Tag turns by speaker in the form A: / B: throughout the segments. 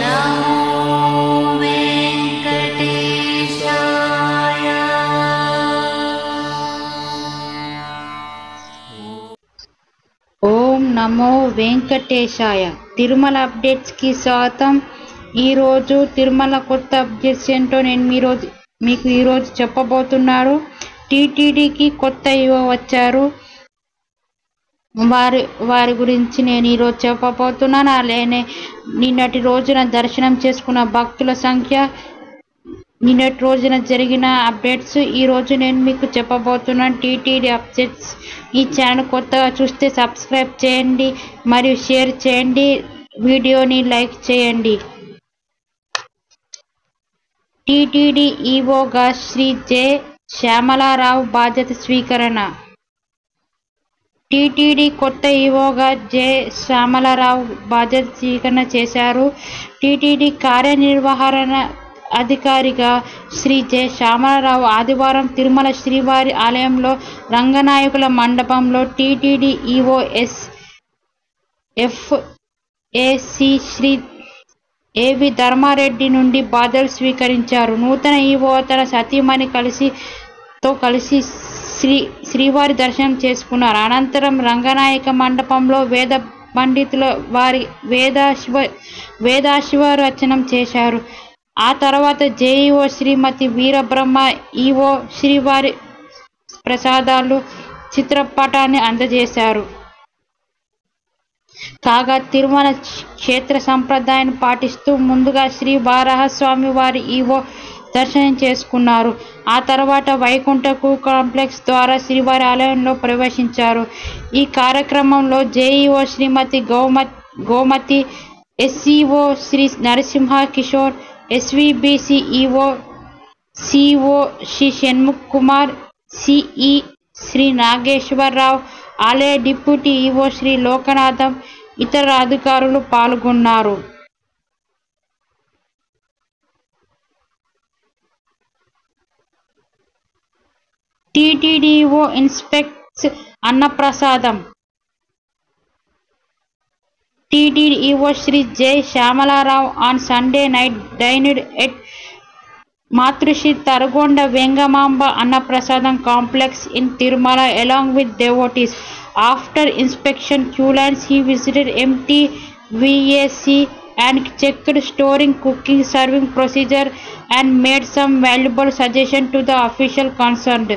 A: నమో వెంకటేశాయ.
B: ఓం నమో వెంకటేశాయ. తిరుమల అప్డేట్స్కి స్వాగతం. ఈరోజు తిరుమల కొత్త అప్డేట్స్ ఏంటో నేను మీకు ఈరోజు చెప్పబోతున్నాను. టీటీడీకి కొత్త ఈవో వచ్చారు. వారి గురించి నేను ఈరోజు చెప్పబోతున్నాను. అలానే నిన్నటి రోజున దర్శనం చేసుకున్న భక్తుల సంఖ్య, నిన్నటి రోజున జరిగిన అప్డేట్స్ ఈరోజు నేను మీకు చెప్పబోతున్నాను. TTD updates. ఈ ఛానల్ కొత్తగా చూస్తే సబ్స్క్రైబ్ చేయండి మరియు షేర్ చేయండి, వీడియోని లైక్ చేయండి. టీటీడీ ఈవోగా శ్రీ జె శ్యామలారావు బాధ్యత స్వీకరణ. టీటీడీ కొత్త ఈవోగా జె శ్యామలారావు బాధ్యత స్వీకరణ చేశారు. టీటీడీ కార్యనిర్వహణ అధికారిగా శ్రీ జె శ్యామలారావు ఆదివారం తిరుమల శ్రీవారి ఆలయంలో రంగనాయకుల మండపంలో టీటీడీ ఈవో ఎఫ్ఏసి శ్రీ ఏవి ధర్మారెడ్డి నుండి బాధ్యతలు స్వీకరించారు. నూతన ఈవో తన సతీమణి కలిసి శ్రీవారి దర్శనం చేసుకున్నారు. అనంతరం రంగనాయక మండపంలో వేద పండితుల వారి వేదాశివరచనం చేశారు. ఆ తర్వాత జేఈఓ శ్రీమతి వీరబ్రహ్మ ఈవో శ్రీవారి ప్రసాదాలు చిత్రపటాన్ని అందజేశారు. కాగా తిరుమల క్షేత్ర సంప్రదాయాన్ని పాటిస్తూ ముందుగా శ్రీ వారాహస్వామి వారి ఈవో దర్శనం చేసుకున్నారు. ఆ తర్వాత వైకుంఠ కాంప్లెక్స్ ద్వారా శ్రీవారి ఆలయంలో ప్రవేశించారు. ఈ కార్యక్రమంలో JEO Shrimati Gomathi, SEO Shri Narasimha Kishore, SVBC EO CO Shri Shanmukh Kumar, CE Shri Nageswararao, ఆలయ డిప్యూటీ ఈవో శ్రీ లోకనాథం, ఇతర అధికారులు పాల్గొన్నారు. TTD EO inspects Annaprasadam. TTD EO Shri J Syamalarao on Sunday night dined at Matrishi Targonda Vengamamba Annaprasadam complex in Tirumala along with devotees. After inspection queue lines, he visited MTVAC and checked storing, cooking, serving procedure and made some valuable suggestions to the official concerned.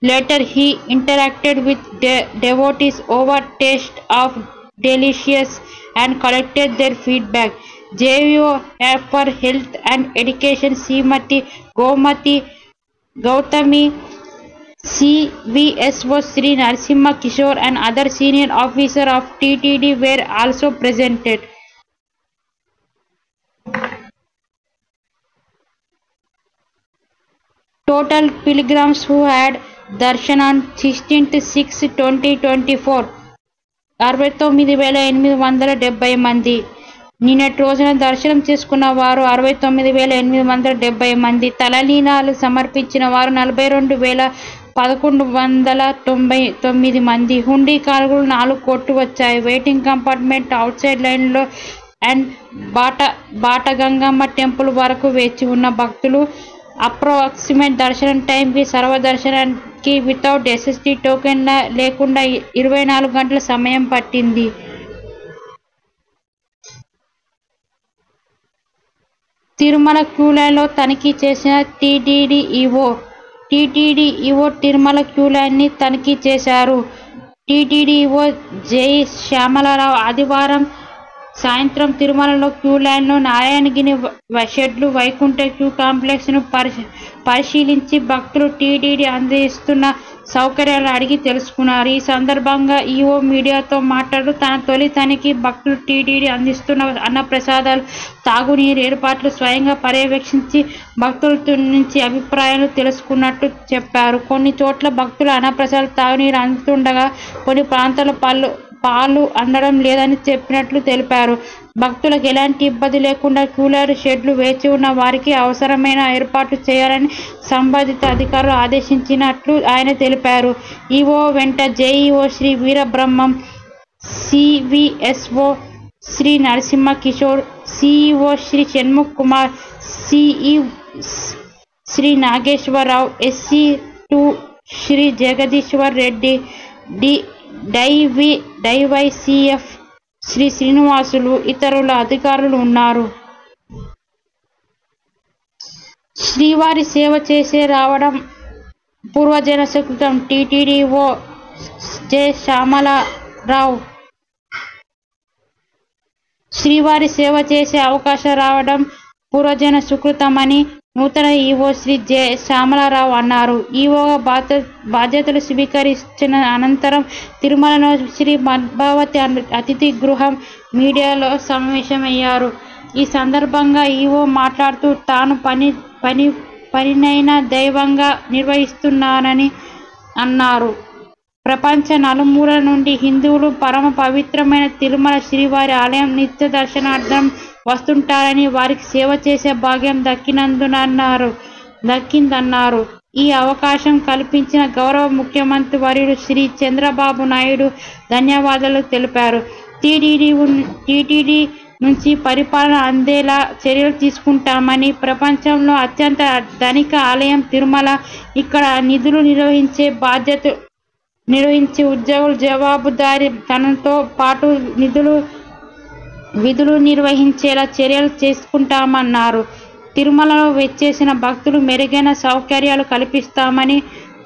B: Later, he interacted with devotees over taste of delicious and collected their feedback. JVO for Health and Education Srimati Gautami, CVSO Sri Narasimha Kishore and other senior officers of TTD were also presented. Total pilgrims who had darshan on 16/6/2024 69,870 మంది. నిన్నటి రోజున దర్శనం చేసుకున్న వారు 69,870 మంది. తలనీలాలు సమర్పించిన వారు 42,1199 మంది. హుండీ కానుకలు 4 కోట్లు వచ్చాయి. వెయిటింగ్ కంపార్ట్మెంట్ అవుట్ సైడ్ లైన్లో అండ్ బాటగంగమ్మ టెంపుల్ వరకు వేచి ఉన్న భక్తులు అప్రాక్సిమేట్ దర్శనం టైంకి సర్వదర్శనానికి వితౌట్ ఎస్ఎస్టీ టోకెన్ లేకుండా 24 గంటల సమయం పట్టింది. తిరుమల క్యూలైన్లో తనిఖీ చేసిన టీటీడీ ఈవో తిరుమల క్యూలైన్ని తనిఖీ చేశారు. టీటీడీ ఈవో జె శ్యామలారావు ఆదివారం సాయంత్రం తిరుమలలో క్యూలైన్లు, నారాయణగిరి షెడ్లు, వైకుంఠ క్యూ కాంప్లెక్స్ను పరిశీలించి భక్తులు టీటీడీ అందిస్తున్న సౌకర్యాలు అడిగి తెలుసుకున్నారు. ఈ సందర్భంగా ఈవో మీడియాతో మాట్లాడుతూ తన తొలి తనిఖీ భక్తులు టీటీడీ అందిస్తున్న అన్నప్రసాదాలు, తాగునీరు ఏర్పాట్లు స్వయంగా పర్యవేక్షించి భక్తుల నుంచి అభిప్రాయాలు తెలుసుకున్నట్టు చెప్పారు. కొన్ని చోట్ల భక్తులు అన్నప్రసాదాలు, తాగునీరు అందుతుండగా కొన్ని ప్రాంతాల్లో పాలు అందడం లేదని చెప్పినట్లు తెలిపారు. భక్తులకు ఎలాంటి ఇబ్బంది లేకుండా క్యూలర్ షెడ్లు వేచి ఉన్న వారికి అవసరమైన ఏర్పాట్లు చేయాలని సంబంధిత అధికారులు ఆదేశించినట్లు ఆయన తెలిపారు. ఈవో వెంట JEO Shri Veerabrahmam, CVSO Shri Narasimha Kishore, CEO Shri Shanmukh Kumar, CE Shri Nageswararao, SC2 Shri Jagadeeswar Reddy, DYCF Shri Srinivasulu, ఇతరుల అధికారులు ఉన్నారు. శ్రీవారి సేవ చేసే రావడం పూర్వజన సుకృతం. TTD EO J Syamalarao. శ్రీవారి సేవ చేసే అవకాశం రావడం పూర్వజన సుకృతమని నూతన ఈవో శ్రీ జె శ్యామలరావు అన్నారు. ఈవోగా బాధ్యతలు స్వీకరించిన అనంతరం తిరుమలలో శ్రీ పద్మావతి అతిథి గృహం మీడియాలో సమావేశమయ్యారు. ఈ సందర్భంగా ఈవో మాట్లాడుతూ తాను పనినైనా దైవంగా నిర్వహిస్తున్నానని అన్నారు. ప్రపంచ నలుమూలల నుండి హిందువులు పరమ పవిత్రమైన తిరుమల శ్రీవారి ఆలయం నిత్య దర్శనార్థం వస్తుంటారని, వారికి సేవ చేసే భాగ్యం దక్కిందన్నారు. ఈ అవకాశం కల్పించిన గౌరవ ముఖ్యమంత్రి వర్యుడు శ్రీ చంద్రబాబు నాయుడు ధన్యవాదాలు తెలిపారు. టీటీడీ నుంచి పరిపాలన అందేలా చర్యలు తీసుకుంటామని, ప్రపంచంలో అత్యంత ధనిక ఆలయం తిరుమల, ఇక్కడ నిర్వహించే ఉద్యోగులు జవాబుదారీతనంతో పాటు విధులు నిర్వహించేలా చర్యలు తీసుకుంటామన్నారు. తిరుమలలో వచ్చేసిన భక్తులు మెరుగైన సౌకర్యాలు కల్పిస్తామని,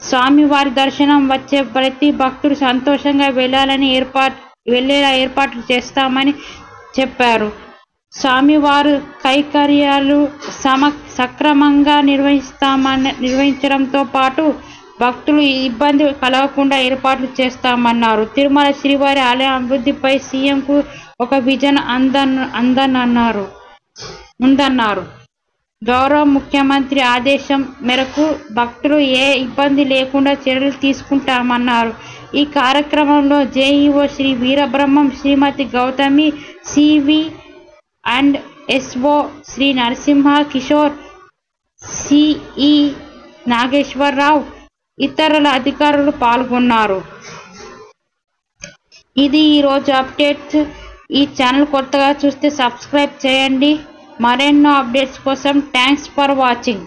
B: స్వామివారి దర్శనం వచ్చే ప్రతి భక్తుడు సంతోషంగా వెళ్లేలా ఏర్పాట్లు చేస్తామని చెప్పారు. స్వామివారు కైంకర్యాలు సక్రమంగా నిర్వహించడంతో పాటు భక్తులు ఇబ్బంది కలగకుండా ఏర్పాట్లు చేస్తామన్నారు. తిరుమల శ్రీవారి ఆలయ అభివృద్ధిపై సీఎంకు ఒక విజన్ ఉందన్నారు. గౌరవ ముఖ్యమంత్రి ఆదేశం మేరకు భక్తులు ఏ ఇబ్బంది లేకుండా చర్యలు తీసుకుంటామన్నారు. ఈ కార్యక్రమంలో JEO Shri Veerabrahmam, Shrimati Gautami, CV and SO Shri Narasimha Kishore, CE Nageswararao, ఇతరుల అధికారులు పాల్గొన్నారు. ఇది ఈరోజు అప్డేట్స్. ఈ ఛానల్ కొత్తగా చూస్తే సబ్స్క్రైబ్ చేయండి. మరెన్నో అప్డేట్స్ కోసం థ్యాంక్స్ ఫర్ వాచింగ్.